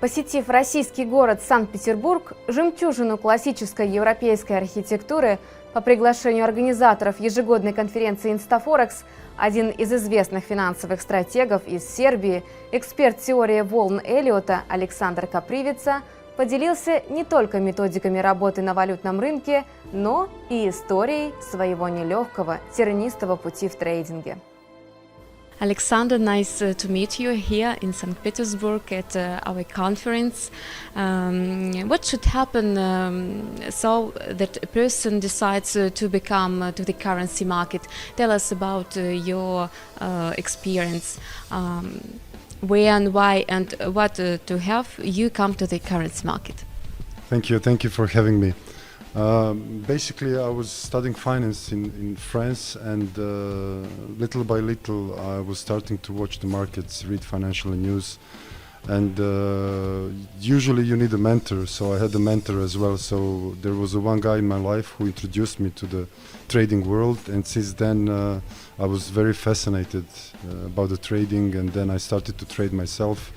Посетив российский город Санкт-Петербург, жемчужину классической европейской архитектуры, по приглашению организаторов ежегодной конференции «Инстафорекс», один из известных финансовых стратегов из Сербии, эксперт теории волн Эллиота Александр Капривица, поделился не только методиками работы на валютном рынке, но и историей своего нелегкого, тернистого пути в трейдинге. Alexander, nice to meet you here in St. Petersburg at our conference. What should happen so that a person decides to become to the currency market? Tell us about your experience. When, why, and what to have you come to the currency market? Thank you for having me. Basically, I was studying finance in France, and little by little I was starting to watch the markets, read financial news, and usually you need a mentor, so I had a mentor as well. So there was one guy in my life who introduced me to the trading world, and since then I was very fascinated about the trading, and then I started to trade myself,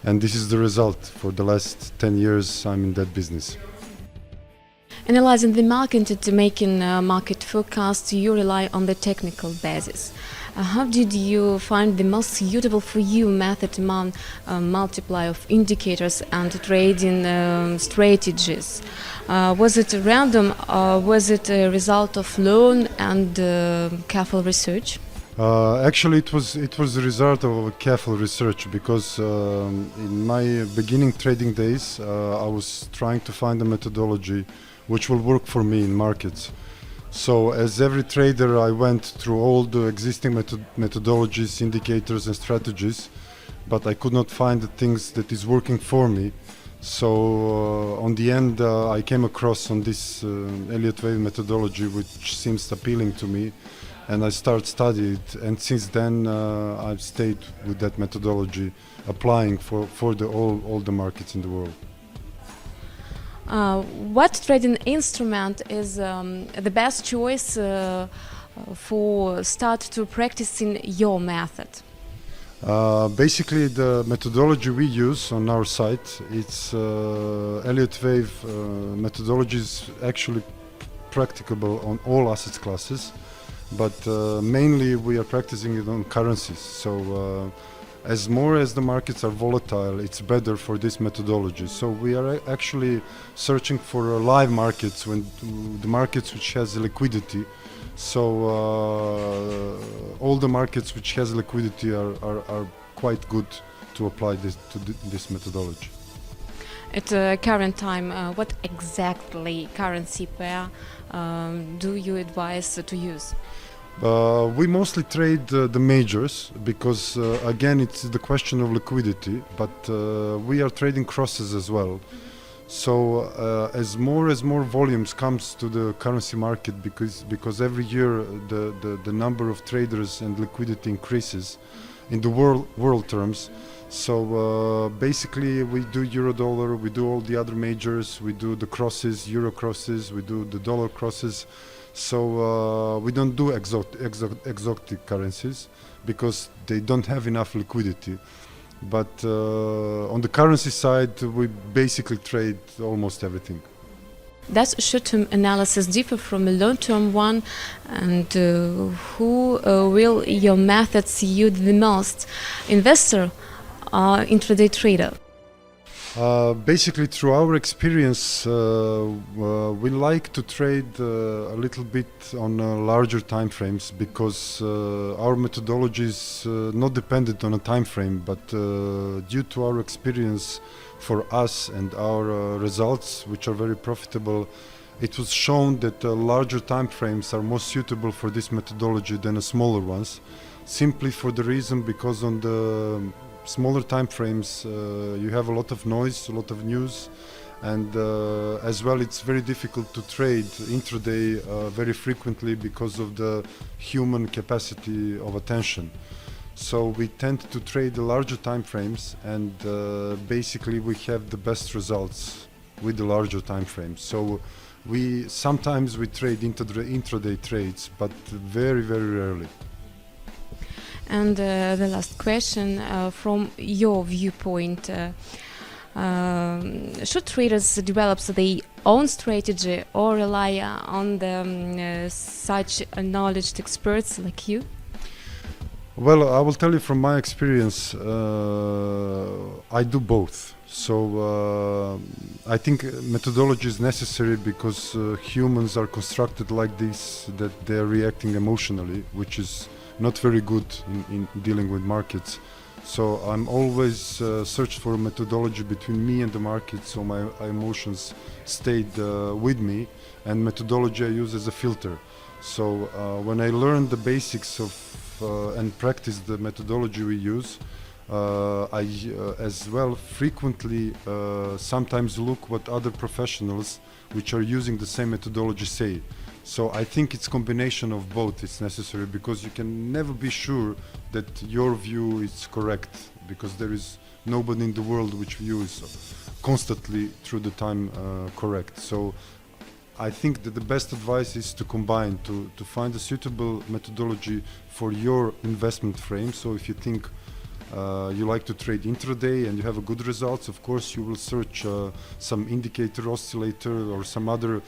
and this is the result. For the last 10 years I'm in that business. Analyzing the market and making market forecasts, you rely on the technical basis. How did you find the most suitable for you method among multiply of indicators and trading strategies? Was it random, or was it a result of long and careful research? Actually, it was the result of a careful research, because in my beginning trading days I was trying to find a methodology which will work for me in markets. So as every trader, I went through all the existing methodologies, indicators and strategies, but I could not find the things that is working for me. So on the end I came across on this Elliott Wave methodology, which seems appealing to me, and I started studying it, and since then I've stayed with that methodology, applying for all the markets in the world. What trading instrument is the best choice for start to practicing your method? Basically, the methodology we use on our site, it's Elliott Wave methodology is actually practicable on all asset classes, but mainly we are practicing it on currencies. So as more as the markets are volatile, it's better for this methodology. So we are actually searching for live markets, when the markets which has liquidity. So all the markets which has liquidity are quite good to apply this methodology. At current time, what exactly currency pair do you advise to use? We mostly trade the majors, because again it's the question of liquidity, but we are trading crosses as well. So as more volumes comes to the currency market, because every year the number of traders and liquidity increases in the world terms. So basically we do euro dollar, we do all the other majors, we do the crosses, euro crosses, we do the dollar crosses. So we don't do exotic currencies, because they don't have enough liquidity. But on the currency side, we basically trade almost everything. Does short-term analysis differ from a long-term one, and who will your method suit the most, investor or intraday trader? Basically, through our experience, we like to trade a little bit on larger time frames, because our methodology is not dependent on a time frame, but due to our experience for us and our results, which are very profitable, it was shown that larger time frames are more suitable for this methodology than smaller ones, simply for the reason because on the smaller time frames you have a lot of noise, a lot of news, and as well it's very difficult to trade intraday very frequently because of the human capacity of attention. So we tend to trade the larger time frames, and basically we have the best results with the larger time frames. So sometimes we trade intraday trades, but very rarely. And the last question, from your viewpoint, Should traders develop their own strategy or rely on such acknowledged experts like you? Well, I will tell you from my experience, I do both. So I think methodology is necessary because humans are constructed like this, that they are reacting emotionally, which is not very good in dealing with markets. So I'm always searched for a methodology between me and the market, so my emotions stayed with me, and methodology I use as a filter. So when I learned the basics of and practice the methodology we use, I as well frequently sometimes look what other professionals which are using the same methodology say. So I think it's combination of both is necessary, because you can never be sure that your view is correct, because there is nobody in the world which view is constantly through the time correct. So I think that the best advice is to combine, to find a suitable methodology for your investment frame. So if you think you like to trade intraday and you have a good results, of course you will search some indicator, oscillator, or some other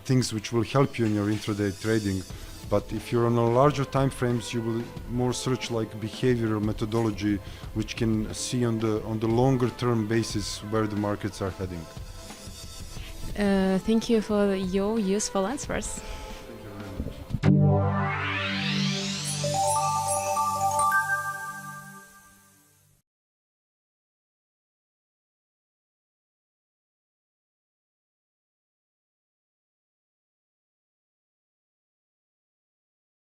things which will help you in your intraday trading. But if you're on a larger time frames, you will more search like behavioral methodology, which can see on the longer term basis where the markets are heading. Thank you for your useful answers.